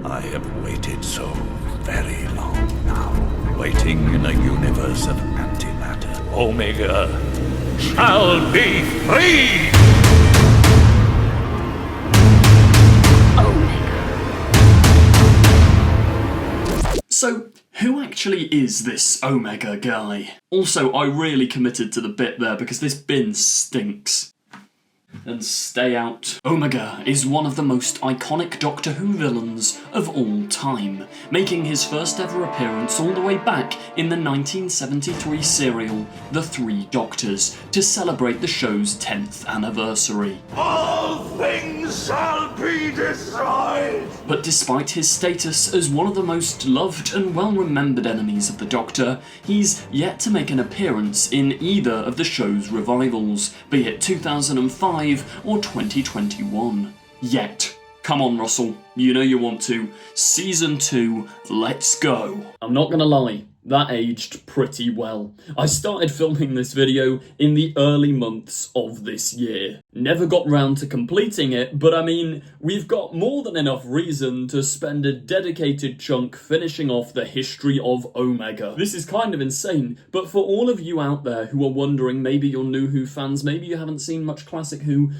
I have waited so very long now, waiting in a universe of antimatter. Omega shall be free! So, who actually is this Omega guy? Also, I really committed to the bit there because this bin stinks. And stay out. Omega is one of the most iconic Doctor Who villains of all time, making his first ever appearance all the way back in the 1973 serial The Three Doctors, to celebrate the show's 10th anniversary. All things shall be destroyed! But despite his status as one of the most loved and well-remembered enemies of the Doctor, he's yet to make an appearance in either of the show's revivals, be it 2005 or 2021. Yet. Come on, Russell, you know you want to. Season 2, let's go. I'm not gonna lie, that aged pretty well. I started filming this video in the early months of this year. Never got round to completing it, but I mean, we've got more than enough reason to spend a dedicated chunk finishing off the history of Omega. This is kind of insane, but for all of you out there who are wondering, maybe you're new Who fans, maybe you haven't seen much classic Who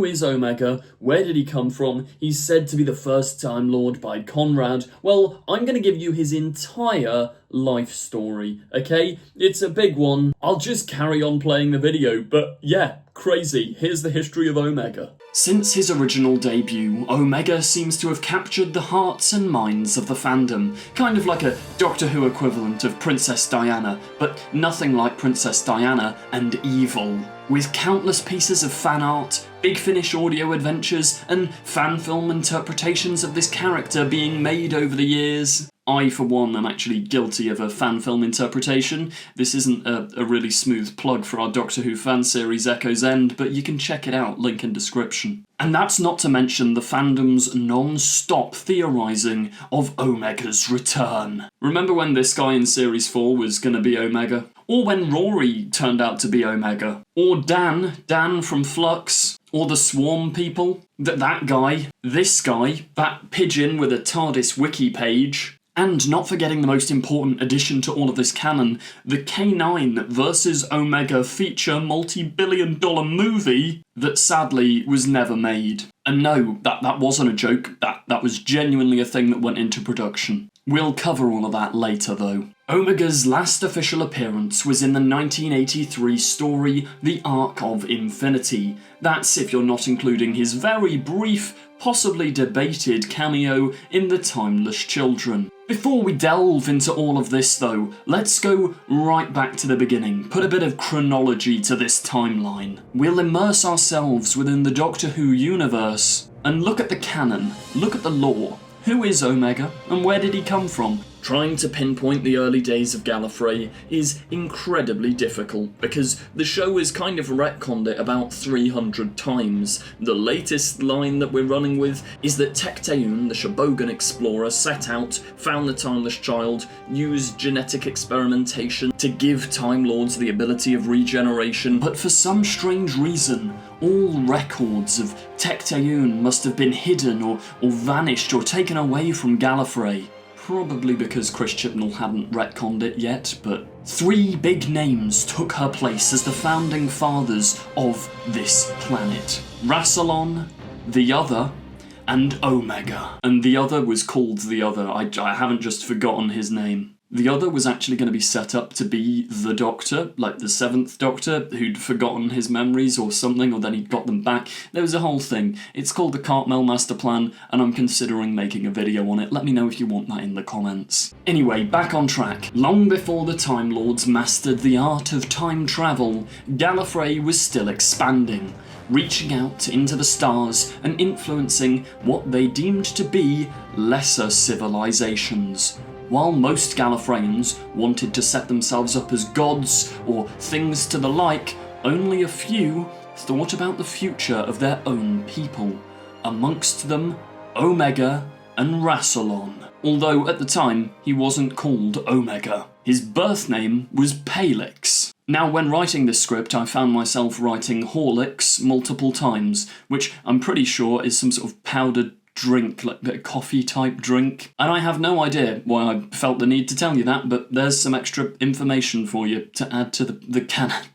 is Omega? Where did he come from? He's said to be the first Time Lord by Conrad. Well, I'm gonna give you his entire life story, okay? It's a big one. I'll just carry on playing the video, but yeah, crazy. Here's the history of Omega. Since his original debut, Omega seems to have captured the hearts and minds of the fandom, kind of like a Doctor Who equivalent of Princess Diana, but nothing like Princess Diana and evil. With countless pieces of fan art, Big Finish audio adventures, and fan film interpretations of this character being made over the years. I, for one, am actually guilty of a fan film interpretation. This isn't a really smooth plug for our Doctor Who fan series Echo's End, but you can check it out, link in description. And that's not to mention the fandom's non-stop theorising of Omega's return. Remember when this guy in Series 4 was gonna be Omega? Or when Rory turned out to be Omega? Or Dan from Flux? Or the Swarm people? That guy? This guy? That pigeon with a TARDIS wiki page? And not forgetting the most important addition to all of this canon, the K9 versus Omega feature multi-billion-dollar movie that sadly was never made. And no, that wasn't a joke, that was genuinely a thing that went into production. We'll cover all of that later though. Omega's last official appearance was in the 1983 story The Arc of Infinity. That's if you're not including his very brief, possibly debated cameo in The Timeless Children. Before we delve into all of this though, let's go right back to the beginning, put a bit of chronology to this timeline. We'll immerse ourselves within the Doctor Who universe and look at the canon, look at the lore. Who is Omega, and where did he come from? Trying to pinpoint the early days of Gallifrey is incredibly difficult, because the show has kind of retconned it about 300 times. The latest line that we're running with is that Tecteun, the Shobogan explorer, set out, found the Timeless Child, used genetic experimentation to give Time Lords the ability of regeneration, but for some strange reason, all records of Tecteun must have been hidden or vanished or taken away from Gallifrey. Probably because Chris Chibnall hadn't retconned it yet, but 3 big names took her place as the founding fathers of this planet. Rassilon, The Other, and Omega. And The Other was called The Other, I haven't just forgotten his name. The Other was actually going to be set up to be the Doctor, like the 7th Doctor, who'd forgotten his memories or something, or then he'd got them back. There was a whole thing. It's called the Cartmel Master Plan, and I'm considering making a video on it. Let me know if you want that in the comments. Anyway, back on track. Long before the Time Lords mastered the art of time travel, Gallifrey was still expanding, reaching out into the stars and influencing what they deemed to be lesser civilizations. While most Gallifreyans wanted to set themselves up as gods or things to the like, only a few thought about the future of their own people. Amongst them, Omega and Rassilon. Although at the time, he wasn't called Omega. His birth name was Palix. Now, when writing this script, I found myself writing Horlicks multiple times, which I'm pretty sure is some sort of powdered drink, like a coffee type drink. And I have no idea why I felt the need to tell you that, but there's some extra information for you to add to the canon.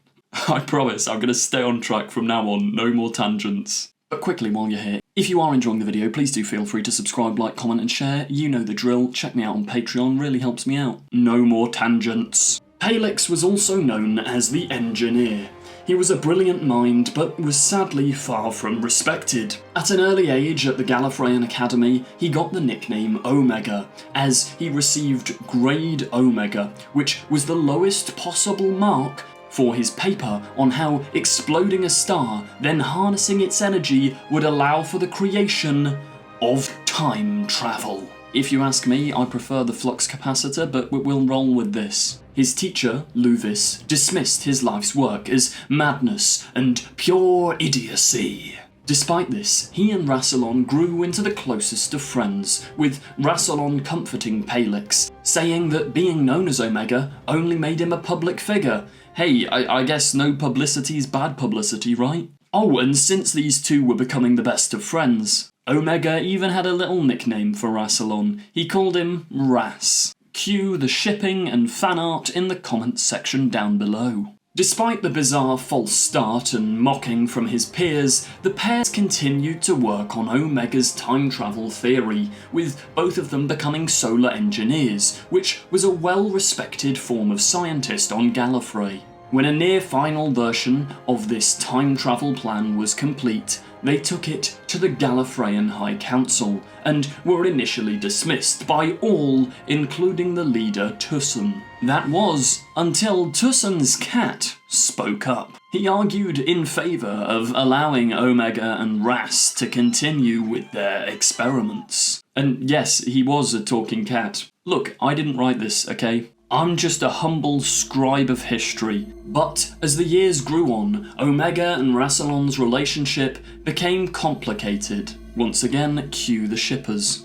I promise I'm going to stay on track from now on, no more tangents. But quickly while you're here, if you are enjoying the video, please do feel free to subscribe, like, comment and share. You know the drill. Check me out on Patreon, really helps me out. No more tangents. Palix was also known as the Engineer. He was a brilliant mind, but was sadly far from respected. At an early age at the Gallifreyan Academy, he got the nickname Omega, as he received Grade Omega, which was the lowest possible mark for his paper on how exploding a star, then harnessing its energy, would allow for the creation of time travel. If you ask me, I prefer the flux capacitor, but we'll roll with this. His teacher, Luvis, dismissed his life's work as madness and pure idiocy. Despite this, he and Rassilon grew into the closest of friends, with Rassilon comforting Palix, saying that being known as Omega only made him a public figure. Hey, I guess no publicity's bad publicity, right? Oh, and since these two were becoming the best of friends, Omega even had a little nickname for Rassilon. He called him Ras. Cue the shipping and fan art in the comments section down below. Despite the bizarre false start and mocking from his peers, the pair continued to work on Omega's time travel theory, with both of them becoming solar engineers, which was a well-respected form of scientist on Gallifrey. When a near-final version of this time travel plan was complete, they took it to the Gallifreyan High Council, and were initially dismissed by all, including the leader Tussan. That was until Tussan's cat spoke up. He argued in favour of allowing Omega and Ras to continue with their experiments. And yes, he was a talking cat. Look, I didn't write this, okay? I'm just a humble scribe of history. But as the years grew on, Omega and Rassilon's relationship became complicated. Once again, cue the shippers.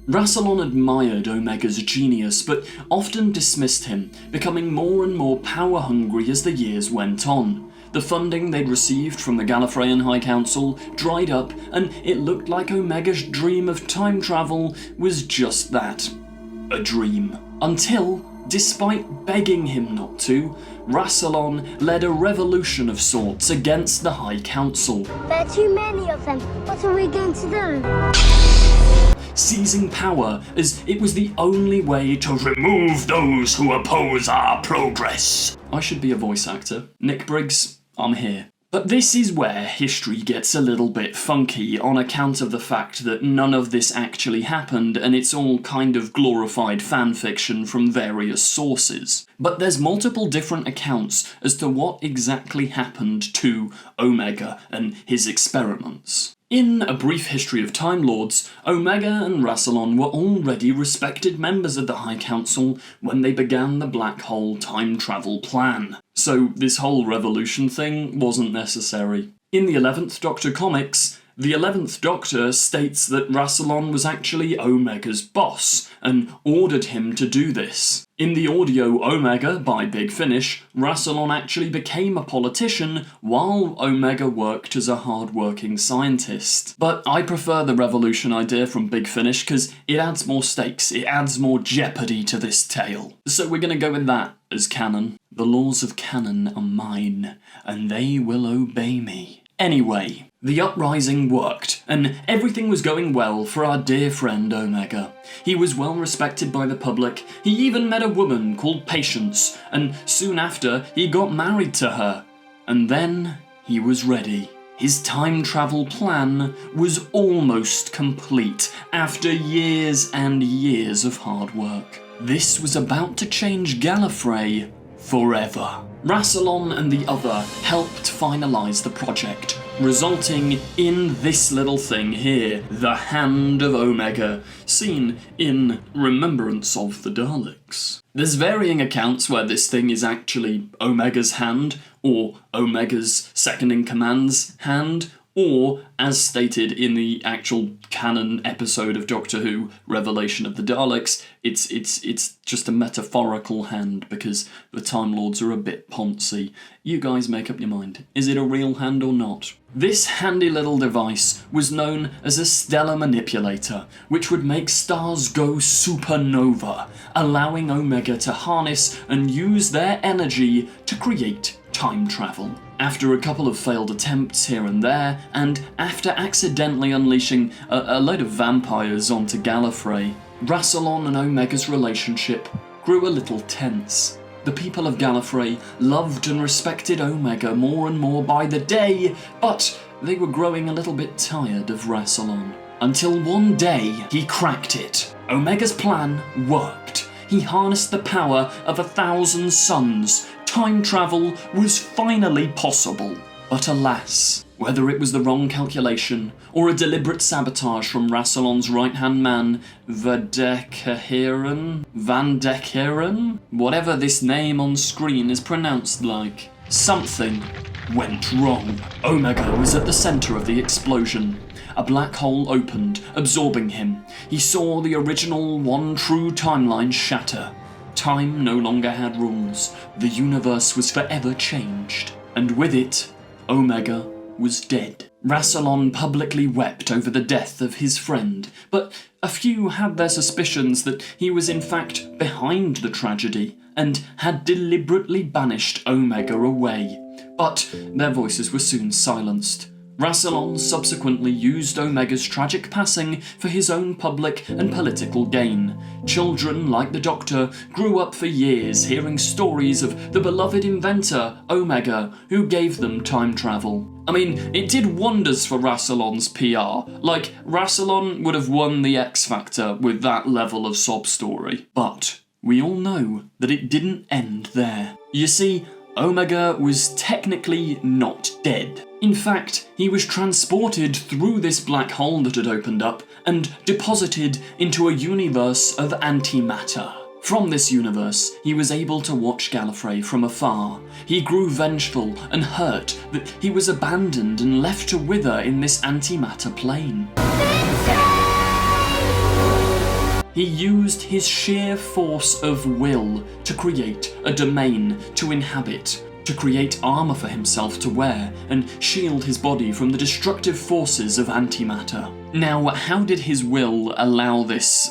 Rassilon admired Omega's genius, but often dismissed him, becoming more and more power-hungry as the years went on. The funding they'd received from the Gallifreyan High Council dried up, and it looked like Omega's dream of time travel was just that, a dream. Until, despite begging him not to, Rassilon led a revolution of sorts against the High Council. There are too many of them. What are we going to do? Seizing power as it was the only way to remove those who oppose our progress. I should be a voice actor. Nick Briggs, I'm here. But this is where history gets a little bit funky on account of the fact that none of this actually happened and it's all kind of glorified fanfiction from various sources. But there's multiple different accounts as to what exactly happened to Omega and his experiments. In A Brief History of Time Lords, Omega and Rassilon were already respected members of the High Council when they began the Black Hole time travel plan, so this whole revolution thing wasn't necessary. In the 11th Doctor comics, the 11th Doctor states that Rassilon was actually Omega's boss, and ordered him to do this. In the audio Omega by Big Finish, Rassilon actually became a politician while Omega worked as a hard-working scientist. But I prefer the revolution idea from Big Finish because it adds more stakes, it adds more jeopardy to this tale. So we're gonna go with that as canon. The laws of canon are mine, and they will obey me. Anyway, the uprising worked, and everything was going well for our dear friend Omega. He was well respected by the public, he even met a woman called Patience, and soon after he got married to her. And then he was ready. His time travel plan was almost complete after years and years of hard work. This was about to change Gallifrey forever. Rassilon and the other helped finalise the project, resulting in this little thing here, the Hand of Omega, seen in Remembrance of the Daleks. There's varying accounts where this thing is actually Omega's hand, or Omega's second-in-command's hand, or, as stated in the actual canon episode of Doctor Who, Revelation of the Daleks, it's just a metaphorical hand because the Time Lords are a bit poncy. You guys make up your mind. Is it a real hand or not? This handy little device was known as a stellar manipulator, which would make stars go supernova, allowing Omega to harness and use their energy to create time travel. After a couple of failed attempts here and there, and after accidentally unleashing a load of vampires onto Gallifrey, Rassilon and Omega's relationship grew a little tense. The people of Gallifrey loved and respected Omega more and more by the day, but they were growing a little bit tired of Rassilon. Until one day, he cracked it. Omega's plan worked. He harnessed the power of 1,000 suns. Time travel was finally possible. But alas, whether it was the wrong calculation or a deliberate sabotage from Rassilon's right-hand man, Van Dekeren, whatever this name on screen is pronounced like, something went wrong. Omega was at the centre of the explosion. A black hole opened, absorbing him. He saw the original one true timeline shatter. Time no longer had rules. The universe was forever changed. And with it, Omega was dead. Rassilon publicly wept over the death of his friend, but a few had their suspicions that he was in fact behind the tragedy and had deliberately banished Omega away. But their voices were soon silenced. Rassilon subsequently used Omega's tragic passing for his own public and political gain. Children, like the Doctor, grew up for years hearing stories of the beloved inventor, Omega, who gave them time travel. I mean, it did wonders for Rassilon's PR. Like, Rassilon would have won the X Factor with that level of sob story. But we all know that it didn't end there. You see, Omega was technically not dead. In fact, he was transported through this black hole that had opened up and deposited into a universe of antimatter. From this universe, he was able to watch Gallifrey from afar. He grew vengeful and hurt that he was abandoned and left to wither in this antimatter plane. He used his sheer force of will to create a domain to inhabit, to create armour for himself to wear, and shield his body from the destructive forces of antimatter. Now, how did his will allow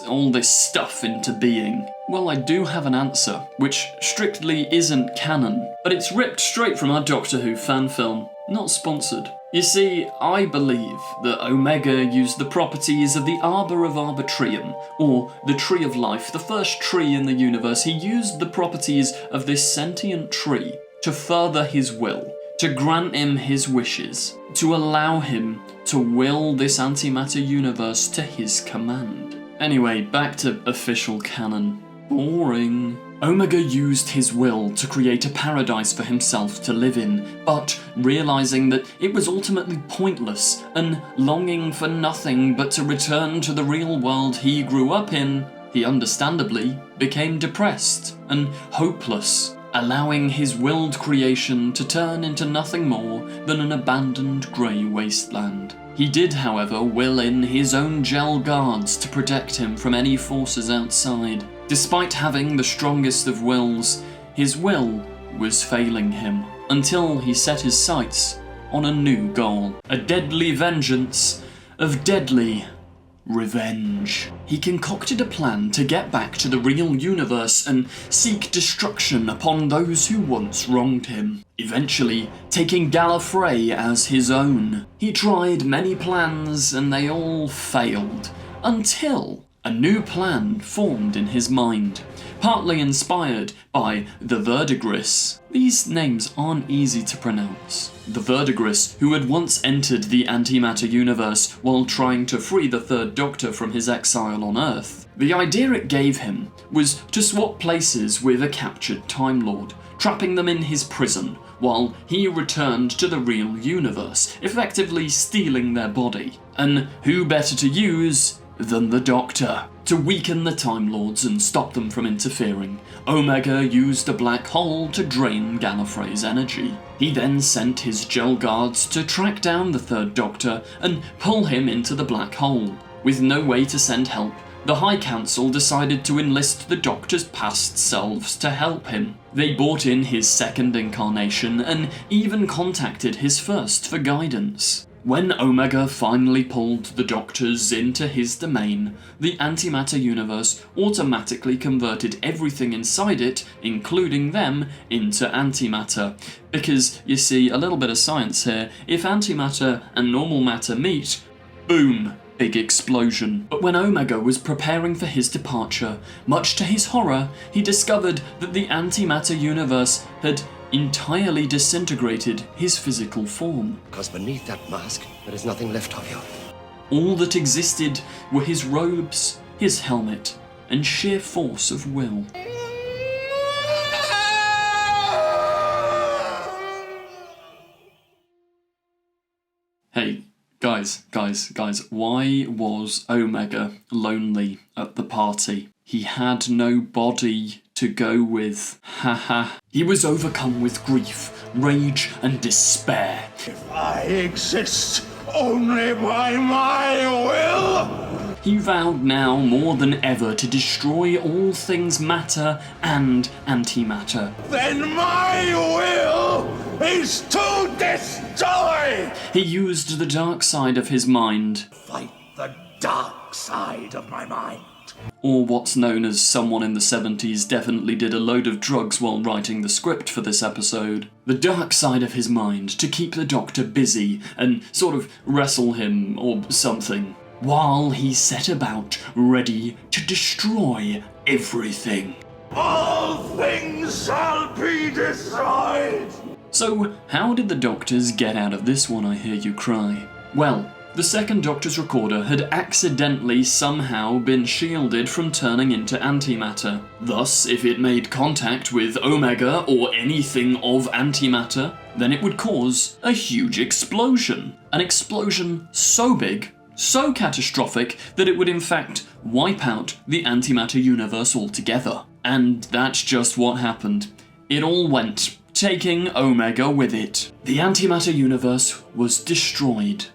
all this stuff into being? Well, I do have an answer, which strictly isn't canon, but it's ripped straight from our Doctor Who fan film, not sponsored. You see, I believe that Omega used the properties of the Arbor of Arbitrium, or the Tree of Life, the first tree in the universe. He used the properties of this sentient tree to further his will, to grant him his wishes, to allow him to will this antimatter universe to his command. Anyway, back to official canon. Boring. Omega used his will to create a paradise for himself to live in, but realizing that it was ultimately pointless and longing for nothing but to return to the real world he grew up in, he understandably became depressed and hopeless, allowing his willed creation to turn into nothing more than an abandoned grey wasteland. He did, however, will in his own gel guards to protect him from any forces outside. Despite having the strongest of wills, his will was failing him, until he set his sights on a new goal. A deadly vengeance of deadly revenge. He concocted a plan to get back to the real universe and seek destruction upon those who once wronged him, eventually taking Gallifrey as his own. He tried many plans and they all failed, until a new plan formed in his mind, partly inspired by the Verdigris. These names aren't easy to pronounce. The Verdigris, who had once entered the antimatter universe while trying to free the Third Doctor from his exile on Earth. The idea it gave him was to swap places with a captured Time Lord, trapping them in his prison, while he returned to the real universe, effectively stealing their body. And who better to use than the Doctor. To weaken the Time Lords and stop them from interfering, Omega used a black hole to drain Gallifrey's energy. He then sent his gel guards to track down the Third Doctor and pull him into the black hole. With no way to send help, the High Council decided to enlist the Doctor's past selves to help him. They brought in his second incarnation and even contacted his first for guidance. When Omega finally pulled the Doctors into his domain, the antimatter universe automatically converted everything inside it, including them, into antimatter. Because, you see, a little bit of science here, if antimatter and normal matter meet, boom! Big explosion. But when Omega was preparing for his departure, much to his horror, he discovered that the antimatter universe had entirely disintegrated his physical form. Because beneath that mask, there is nothing left of you. All that existed were his robes, his helmet, and sheer force of will. Hey, guys, why was Omega lonely at the party? He had no body to go with. Haha. He was overcome with grief, rage, and despair. If I exist only by my will, He vowed now more than ever to destroy all things matter and antimatter. then my will is to destroy. He used the dark side of his mind, Fight the dark side of my mind. or what's known as someone in the 70s definitely did a load of drugs while writing the script for this episode. The dark side of his mind to keep the Doctor busy and sort of wrestle him or something, while he set about ready to destroy everything. All things shall be destroyed. So, how did the Doctors get out of this one, I hear you cry? Well, the second Doctor's recorder had accidentally somehow been shielded from turning into antimatter. Thus, if it made contact with Omega or anything of antimatter, then it would cause a huge explosion. An explosion so big, so catastrophic, that it would in fact wipe out the antimatter universe altogether. And that's just what happened. It all went, taking Omega with it. The antimatter universe was destroyed.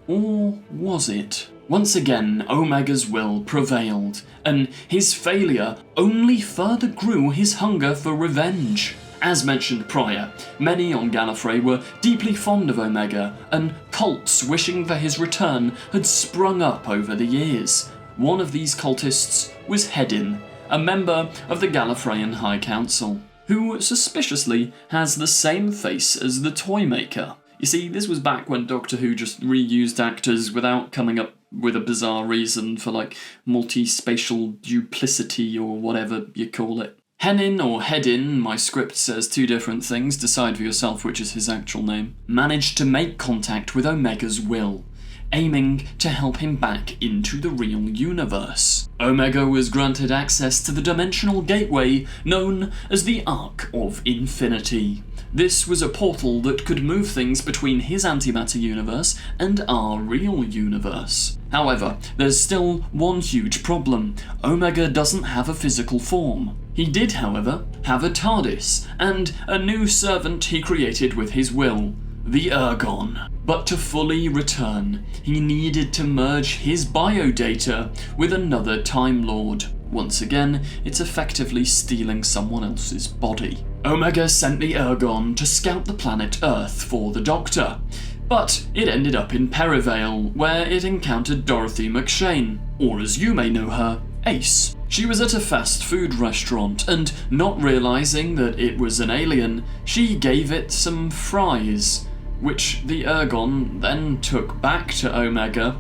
Or was it? Once again, Omega's will prevailed, and his failure only further grew his hunger for revenge. As mentioned prior, many on Gallifrey were deeply fond of Omega, and cults wishing for his return had sprung up over the years. One of these cultists was Hedin, a member of the Gallifreyan High Council, who suspiciously has the same face as the Toymaker. You see, this was back when Doctor Who just reused actors without coming up with a bizarre reason for, like, multi-spatial duplicity or whatever you call it. Henin or Hedin, my script says two different things, decide for yourself which is his actual name, managed to make contact with Omega's will, aiming to help him back into the real universe. Omega was granted access to the dimensional gateway known as the Arc of Infinity. This was a portal that could move things between his antimatter universe and our real universe. However, there's still one huge problem. Omega doesn't have a physical form. He did, however, have a TARDIS, and a new servant he created with his will, the Ergon. But to fully return, he needed to merge his biodata with another Time Lord. Once again, it's effectively stealing someone else's body. Omega sent the Ergon to scout the planet Earth for the Doctor, but it ended up in Perivale, where it encountered Dorothy McShane, or as you may know her, Ace. She was at a fast food restaurant, and not realising that it was an alien, she gave it some fries, which the Ergon then took back to Omega.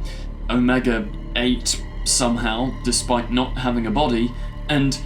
Omega ate somehow, despite not having a body, and,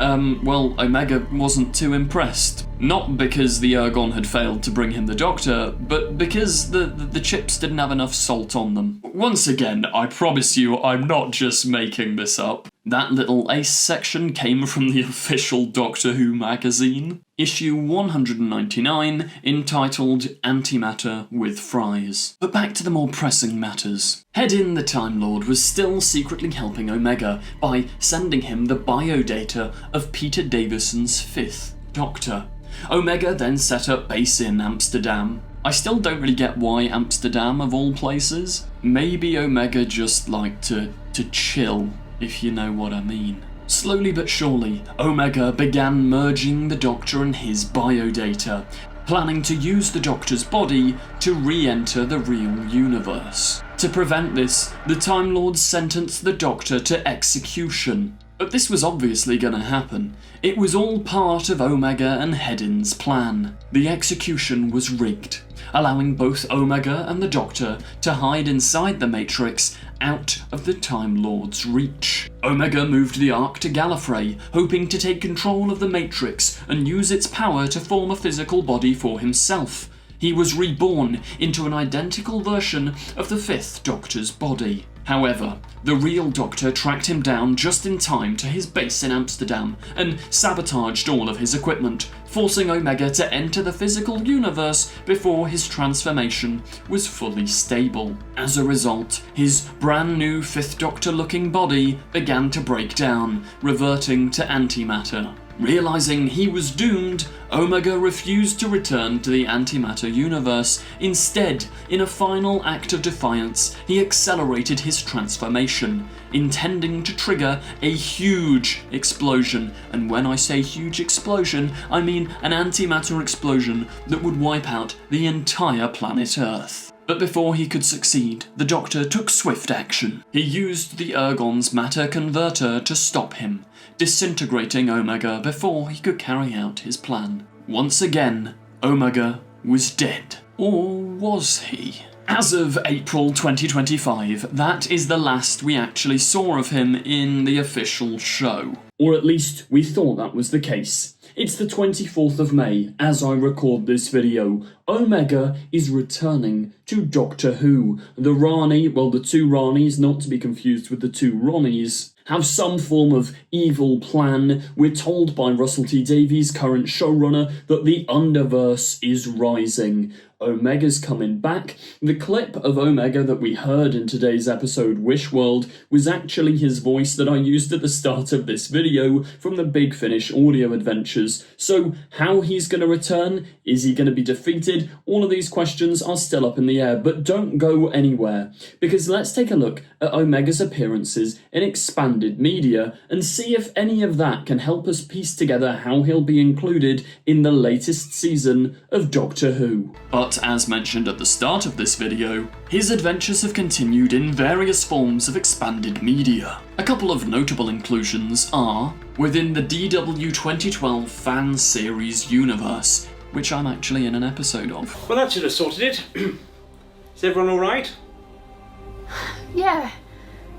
Omega wasn't too impressed. Not because the Ergon had failed to bring him the Doctor, but because the chips didn't have enough salt on them. Once again, I promise you, I'm not just making this up. That little Ace section came from the official Doctor Who magazine. issue 199, entitled Antimatter with Fries. But back to the more pressing matters. Hedin the Time Lord was still secretly helping Omega by sending him the biodata of Peter Davison's 5th Doctor. Omega then set up base in Amsterdam. I still don't really get why Amsterdam of all places. Maybe Omega just liked to chill, if you know what I mean. Slowly but surely, Omega began merging the Doctor and his biodata, planning to use the Doctor's body to re-enter the real universe. To prevent this, the Time Lords sentenced the Doctor to execution. But this was obviously gonna happen. It was all part of Omega and Hedin's plan. The execution was rigged, allowing both Omega and the Doctor to hide inside the Matrix, out of the Time Lord's reach. Omega moved the Ark to Gallifrey, hoping to take control of the Matrix and use its power to form a physical body for himself. He was reborn into an identical version of the 5th Doctor's body. However, the real Doctor tracked him down just in time to his base in Amsterdam and sabotaged all of his equipment, forcing Omega to enter the physical universe before his transformation was fully stable. As a result, his brand new 5th Doctor-looking body began to break down, reverting to antimatter. Realizing he was doomed, Omega refused to return to the antimatter universe. Instead, in a final act of defiance, he accelerated his transformation, intending to trigger a huge explosion. And when I say huge explosion, I mean an antimatter explosion that would wipe out the entire planet Earth. But before he could succeed, the Doctor took swift action. He used the Ergon's matter converter to stop him, disintegrating Omega before he could carry out his plan. Once again, Omega was dead. Or was he? As of April 2025, that is the last we actually saw of him in the official show. Or at least we thought that was the case. It's the 24th of May, as I record this video. Omega is returning to Doctor Who. The Rani, well, the two Ranis, not to be confused with the two Ronnies, have some form of evil plan. We're told by Russell T Davies, current showrunner, that the Underverse is rising. Omega's coming back. The clip of Omega that we heard in today's episode, Wish World, was actually his voice that I used at the start of this video from the Big Finish audio adventures. So how he's going to return? Is he going to be defeated? All of these questions are still up in the air, but don't go anywhere, because let's take a look at Omega's appearances in expanded media and see if any of that can help us piece together how he'll be included in the latest season of Doctor Who. But as mentioned at the start of this video, his adventures have continued in various forms of expanded media. A couple of notable inclusions are within the DW 2012 fan series universe, which I'm actually in an episode of. Well, that should have sorted it. Is everyone alright? Yeah,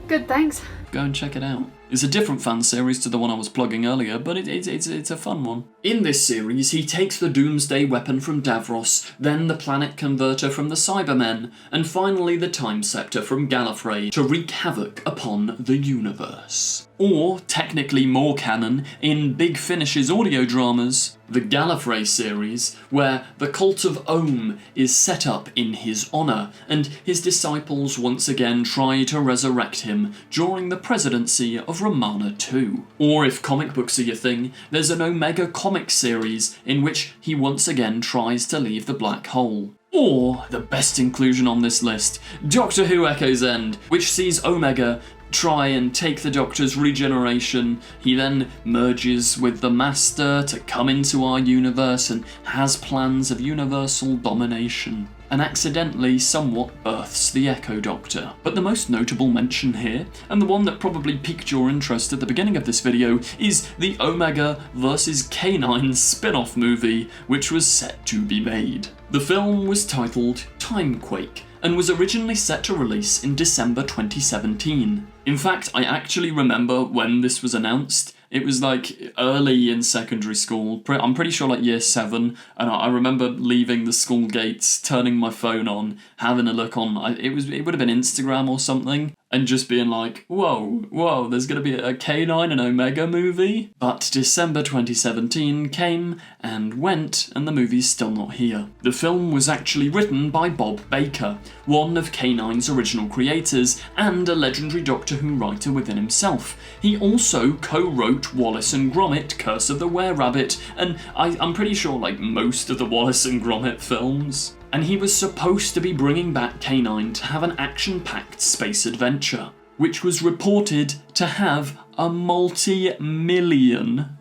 good, thanks. Go and check it out. It's a different fan series to the one I was plugging earlier, but it's a fun one. In this series, he takes the Doomsday weapon from Davros, then the Planet Converter from the Cybermen, and finally the Time Scepter from Gallifrey to wreak havoc upon the universe. Or, technically more canon, in Big Finish's audio dramas, the Gallifrey series, where the cult of Ohm is set up in his honour, and his disciples once again try to resurrect him during the presidency of Romana II. Or if comic books are your thing, there's an Omega comic series in which he once again tries to leave the black hole. Or, the best inclusion on this list, Doctor Who Echo's End, which sees Omega try and take the Doctor's regeneration. He then merges with the Master to come into our universe and has plans of universal domination, and accidentally somewhat births the Echo Doctor. But the most notable mention here, and the one that probably piqued your interest at the beginning of this video, is the Omega vs. K9 spin-off movie, which was set to be made. The film was titled Timequake, and was originally set to release in December 2017. In fact, I actually remember when this was announced. It was like early in secondary school, I'm pretty sure like year 7, and I remember leaving the school gates, turning my phone on, having a look on, it would have been Instagram or something, and just being like, whoa, there's gonna be a K9 and Omega movie? But December 2017 came and went, and the movie's still not here. The film was actually written by Bob Baker, one of K9's original creators, and a legendary Doctor Who writer within himself. He also co-wrote Wallace and Gromit, Curse of the Were-Rabbit, and I'm pretty sure like most of the Wallace and Gromit films. And he was supposed to be bringing back K9 to have an action-packed space adventure, which was reported to have a multi-million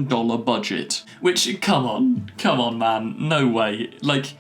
dollar budget. Which, come on man, no way. Like,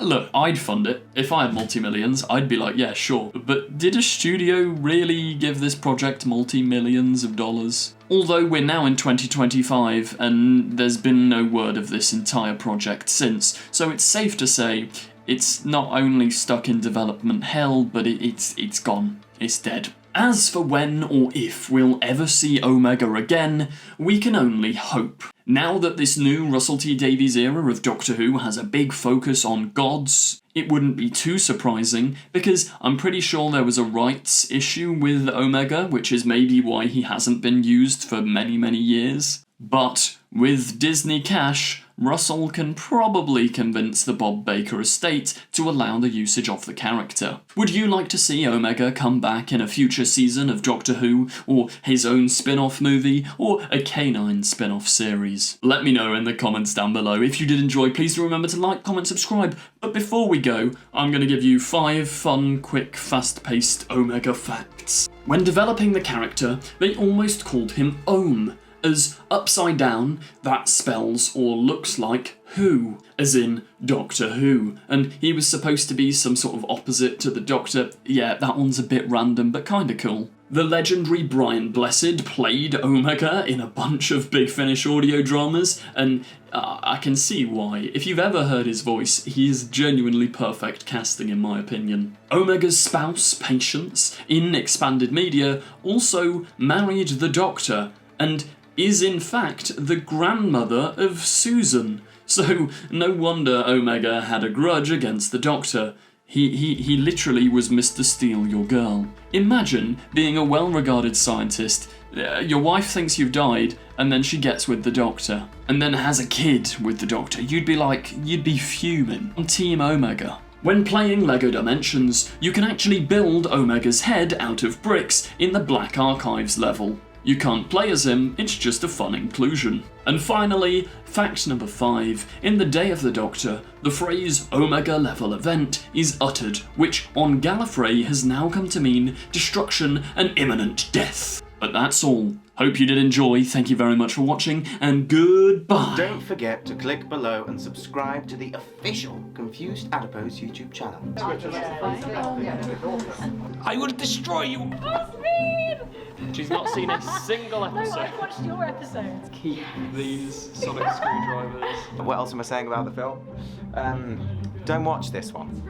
look, I'd fund it. If I had multi-millions, I'd be like, yeah, sure. But did a studio really give this project multi-millions of dollars? Although we're now in 2025 and there's been no word of this entire project since, so it's safe to say it's not only stuck in development hell, but it's gone. It's dead. As for when or if we'll ever see Omega again, we can only hope. Now that this new Russell T Davies era of Doctor Who has a big focus on gods, it wouldn't be too surprising, because I'm pretty sure there was a rights issue with Omega, which is maybe why he hasn't been used for many years. But with Disney cash, Russell can probably convince the Bob Baker estate to allow the usage of the character. Would you like to see Omega come back in a future season of Doctor Who, or his own spin-off movie, or a K9 spin-off series? Let me know in the comments down below. If you did enjoy, please do remember to like, comment, subscribe. But before we go, I'm going to give you 5 fun, quick, fast-paced Omega facts. When developing the character, they almost called him Om, as upside down, that spells or looks like Who, as in Doctor Who, and he was supposed to be some sort of opposite to the Doctor. Yeah, that one's a bit random, but kinda cool. The legendary Brian Blessed played Omega in a bunch of Big Finish audio dramas, and I can see why. If you've ever heard his voice, he is genuinely perfect casting in my opinion. Omega's spouse, Patience, in expanded media, also married the Doctor, and is in fact the grandmother of Susan. So no wonder Omega had a grudge against the Doctor. He literally was Mr. Steal Your Girl. Imagine being a well-regarded scientist, your wife thinks you've died, and then she gets with the Doctor, and then has a kid with the Doctor. You'd be fuming. On Team Omega. When playing LEGO Dimensions, you can actually build Omega's head out of bricks in the Black Archives level. You can't play as him, it's just a fun inclusion. And finally, fact number 5. In the Day of the Doctor, the phrase Omega level event is uttered, which on Gallifrey has now come to mean destruction and imminent death. But that's all. Hope you did enjoy, thank you very much for watching, and goodbye! Don't forget to click below and subscribe to the official Confused Adipose YouTube channel. I will destroy you! She's not seen a single episode. No, I've watched your episodes. Keep these sonic screwdrivers. What else am I saying about the film? Don't watch this one.